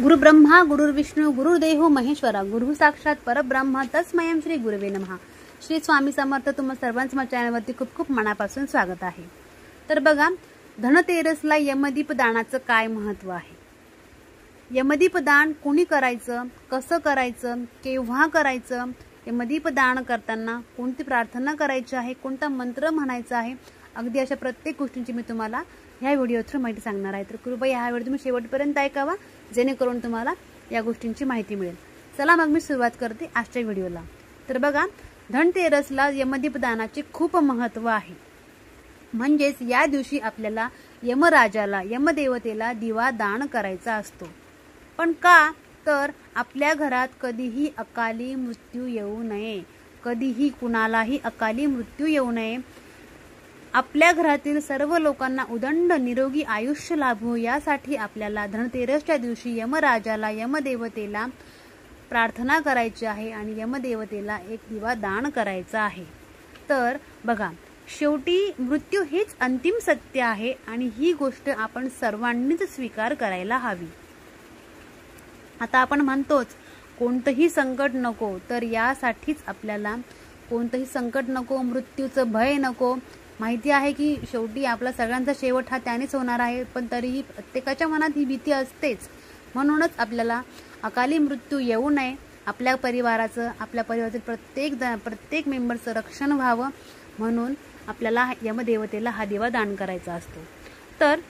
गुरुब्रह्मा गुरुर्विष्णू गुरुर्देव महेश्वरा गुरु साक्षात परब्रह्म तस्मै श्री गुरुवे नमः। श्री स्वामी समर्थ तुम्हा सर्वांचं माझ्या चॅनलवरती खूप खूप मनापासून स्वागत आहे। तर बघा, धनतेरसला यमदीप दानाचं काय महत्त्व आहे, यमदीप दान कोणी करायचं, कसं करायचं, केव्हा करायचं, यमदीप दान करताना कोणती प्रार्थना करायची आहे, कोणता मंत्र म्हणायचा आहे, अगदी अशा प्रत्येक गोष्टींची मी तुम्हाला ह्या व्हिडिओ थ्रू माहिती सांगणार आहे। तर कृपया हा व्हिडिओ तुम्ही शेवटपर्यंत ऐकावा, जेणेकरून तुम्हाला या गोष्टींची माहिती मिळेल। चला मग मी सुरुवात करते आजच्या व्हिडिओला। तर बघा, धनतेरसला यमदीप दानाचे खूप महत्त्व आहे। म्हणजेच या दिवशी आपल्याला यमराजाला, यमदेवतेला दिवा दान करायचा असतो। पण का, तर आपल्या घरात कधीही अकाली मृत्यू येऊ नये, कधीही कुणालाही अकाली मृत्यू येऊ नये, आपल्या घरातील सर्व लोकांना उदंड निरोगी आयुष्य लाभो, यासाठी आपल्याला धनतेरसच्या दिवशी यमराजाला, यमदेवतेला प्रार्थना करायची आहे आणि यमदेवतेला एक दिवा दान करायचा आहे। तर बघा, शेवटी मृत्यू हेच अंतिम सत्य आहे आणि ही गोष्ट आपण सर्वांनीच स्वीकार करायला हवी। आता आपण म्हणतोच कोणतंही संकट नको, तर यासाठीच आपल्याला कोणतंही संकट नको, मृत्यूचं भय नको। माहिती आहे की शेवटी आपला सगळ्यांचा शेवट हा त्यानेच होणार आहे, पण तरीही प्रत्येकाच्या मनात ही भीती असतेच। म्हणूनच आपल्याला अकाली मृत्यू येऊ नये, आपल्या परिवारातील प्रत्येक मेंबरचं रक्षण व्हावं, म्हणून आपल्याला यमदेवतेला हा दिवा दान करायचा असतो। तर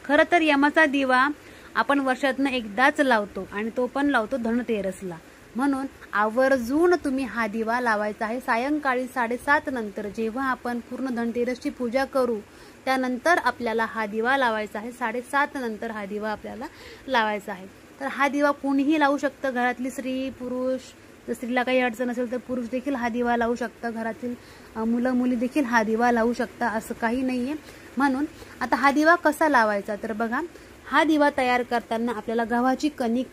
खरं तर यमाचा दिवा आपण वर्षातनं एकदाच लावतो आणि तो पण लावतो धनतेरसला। म्हणून आवर्जून तुम्ही हा दिवा लावायचा आहे सायंकाळी 7:30 नंतर, जेव्हा आपण पूर्ण धनतेरसची पूजा करू त्यानंतर आपल्याला हा दिवा लावायचा आहे। 7:30 नंतर हा दिवा आपल्याला लावायचा आहे। तर हा दिवा कोणीही लावू शकतं, घरातली स्त्री पुरुष, जर स्त्रीला काही अडचण असेल तर पुरुष देखील हा दिवा लावू शकतं, घरातील मुलं मुली देखील हा दिवा लावू शकता, असं काही नाहीये। म्हणून आता हा दिवा कसा लावायचा, तर बघा, हा दिवा तयार करताना आपल्याला गव्हाची कणिक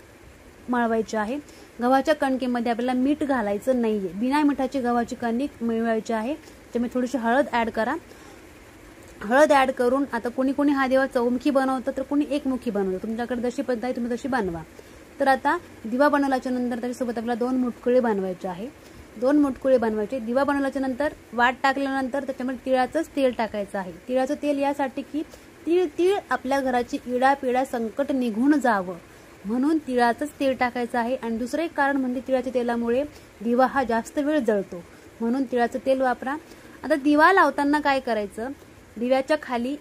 मळवायची आहे। गव्हाच्या कणकेमध्ये आपल्याला मीठ घालायचं नाहीये, बिना मिठाची गव्हाची कणिक मिळवायची आहे। त्यामुळे थोडीशी हळद ऍड करा। हळद ऍड करून आता कोणी कोणी हा दिवा चौमुखी बनवतं, तर कोणी एकमुखी बनवतं, तुमच्याकडे जशी पद्धत आहे तुम्ही तशी बनवा। तर आता दिवा बनवल्याच्या नंतर त्याच्यासोबत आपल्याला 2 मुटकुळे बनवायचे आहे, 2 मुटकुळे बनवायचे। दिवा बनवल्याच्या नंतर वाट टाकल्यानंतर त्याच्यामध्ये तिळाचंच तेल टाकायचं आहे। तिळाचं तेल यासाठी की तीळ आपल्या घराची इडापिडा संकट निघून जावं, म्हणून तिळाचंच तेल टाकायचं आहे। आणि दुसरं एक कारण म्हणजे तिळाच्या तेलामुळे दिवा हा जास्त वेळ जळतो, म्हणून तिळाचं तेल वापरा। आता दिवा लावताना काय करायचं, दिव्याच्या खाली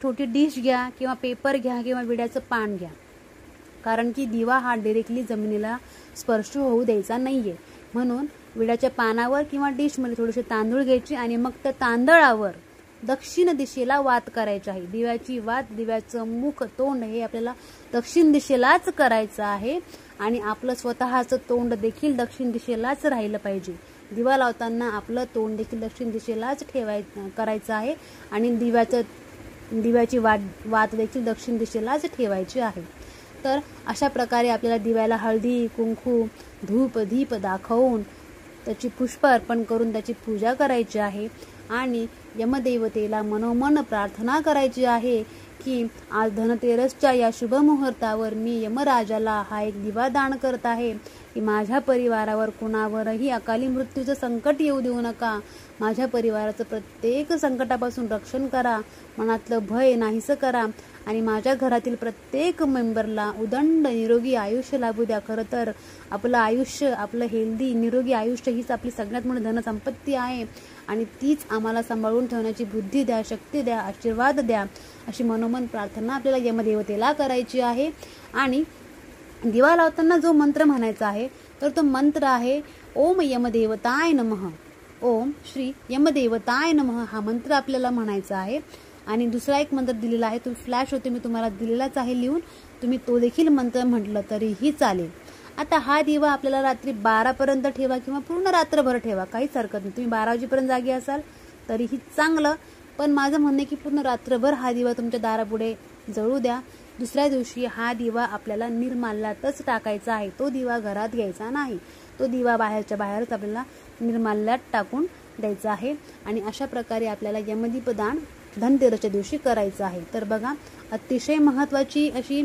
छोटी डिश घ्या किंवा पेपर घ्या किंवा विड्याचं पान घ्या, कारण की दिवा हा डायरेक्टली जमिनीला स्पर्श होऊ द्यायचा नाहीये। म्हणून विड्याच्या पानावर किंवा डिशमध्ये थोडेसे तांदूळ घ्यायचे आणि मग त्या तांदळावर दक्षिण दिशेला वात करायची आहे। दिव्याची वात, दिव्याचं मुख, तोंड हे आपल्याला दक्षिण दिशेलाच करायचं आहे आणि आपलं स्वतःचं तोंड देखील दक्षिण दिशेलाच राहिलं पाहिजे। दिवा लावताना आपलं तोंड देखील दक्षिण दिशेलाच करायचं आहे आणि दिव्याची वात देखील दक्षिण दिशेलाच ठेवायची आहे। तर अशा प्रकारे आपल्याला दिव्याला हळदी कुंकू धूप दीप दाखवून त्याची पुष्प अर्पण करून त्याची पूजा करायची आहे आणि यमदेवतेला मनोमन प्रार्थना करायची आहे की आज धनतेरसच्या या शुभ मुहूर्तावर मी यमराजाला हा एक दिवा दान करत आहे की माझ्या परिवारावर कुणावरही अकाली मृत्यूचं संकट येऊ देऊ नका, माझ्या परिवाराचं प्रत्येक संकटापासून रक्षण करा, मनातलं भय नाहीसं करा आणि माझ्या घरातील प्रत्येक मेंबरला उदंड निरोगी आयुष्य लाभू द्या। खरं तर आपलं आयुष्य, आपलं हेल्दी निरोगी आयुष्य हीच आपली सगळ्यात मोठी धनसंपत्ती आहे आणि तीच आम्हाला सांभाळून ठेवण्याची बुद्धी द्या, शक्ती द्या, आशीर्वाद द्या, अशी मनोमन प्रार्थना आपल्याला यमदेवतेला करायची आहे। आणि दिवा लावताना जो मंत्र म्हणायचा आहे, तर तो मंत्र आहे ओम यमदेवताय नमः, ओम श्री यमदेवताय नमः, हा मंत्र आपल्याला म्हणायचा आहे। आणि दुसरा एक मंत्र दिलेला आहे, तो फ्लॅश होते, मी तुम्हाला दिलेलाच आहे लिहून, तुम्ही तो देखील मंत्र म्हटलं तरीही चालेल। आता हा दिवा आपल्याला रात्री 12 पर्यंत ठेवा किंवा पूर्ण रात्रभर ठेवा, काहीच हरकत नाही। तुम्ही 12 वाजेपर्यंत जागी असाल तरीही चांगलं, पण माझं म्हणणं की पूर्ण रात्रभर हा दिवा तुमच्या दारापुढे जळू द्या। दुसऱ्या दिवशी हा दिवा आपल्याला निर्माल्यातच टाकायचा आहे, तो दिवा घरात घ्यायचा नाही, तो दिवा बाहेरच्या बाहेरच आपल्याला निर्माल्यात टाकून द्यायचा आहे। आणि अशा प्रकारे आपल्याला यमदीप दान धनतेरसच्या दिवशी करायचं आहे। तर बघा, अतिशय महत्त्वाची अशी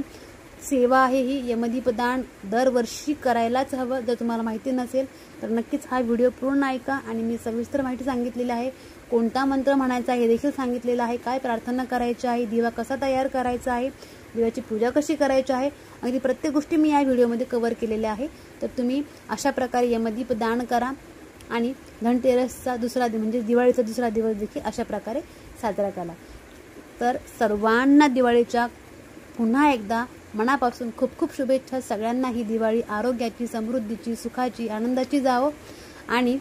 सेवा आहे ही यमदीपदान दरवर्षी करायलाच हवं। जर तुम्हाला माहिती नसेल तर नक्कीच हा व्हिडिओ पूर्ण ऐका आणि मी सविस्तर माहिती सांगितलेली आहे। कोणता मंत्र म्हणायचा हे देखील सांगितलेलं आहे, काय प्रार्थना करायची आहे, दिवा कसा तयार करायचा आहे, दिव्याची पूजा कशी करायची आहे, अगदी प्रत्येक गोष्टी मी या व्हिडिओमध्ये कव्हर केलेल्या आहे। तर तुम्ही अशा प्रकारे यमदीपदान करा आणि धनतेरसचा दुसरा म्हणजे दिवाळीचा दुसरा दिवस देखील अशा प्रकारे साजरा करा। तर सर्वांना दिवाळीच्या पुन्हा एकदा मनापासून खूप खूप शुभेच्छा। सगळ्यांना ही दिवाळी आरोग्याची, समृद्धीची, सुखाची, आनंदाची जावो। आणि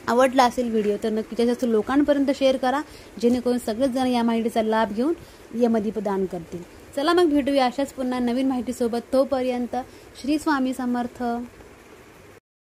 आवडला असेल व्हिडिओ तर नक्की जास्त लोकांपर्यंत शेअर करा, जेणेकरून सगळेच जण या माहितीचा लाभ घेऊन यमदीपदान करतील। चला मग भेटूया अशाच पुन्हा नवीन माहितीसोबत। तोपर्यंत श्री स्वामी समर्थ।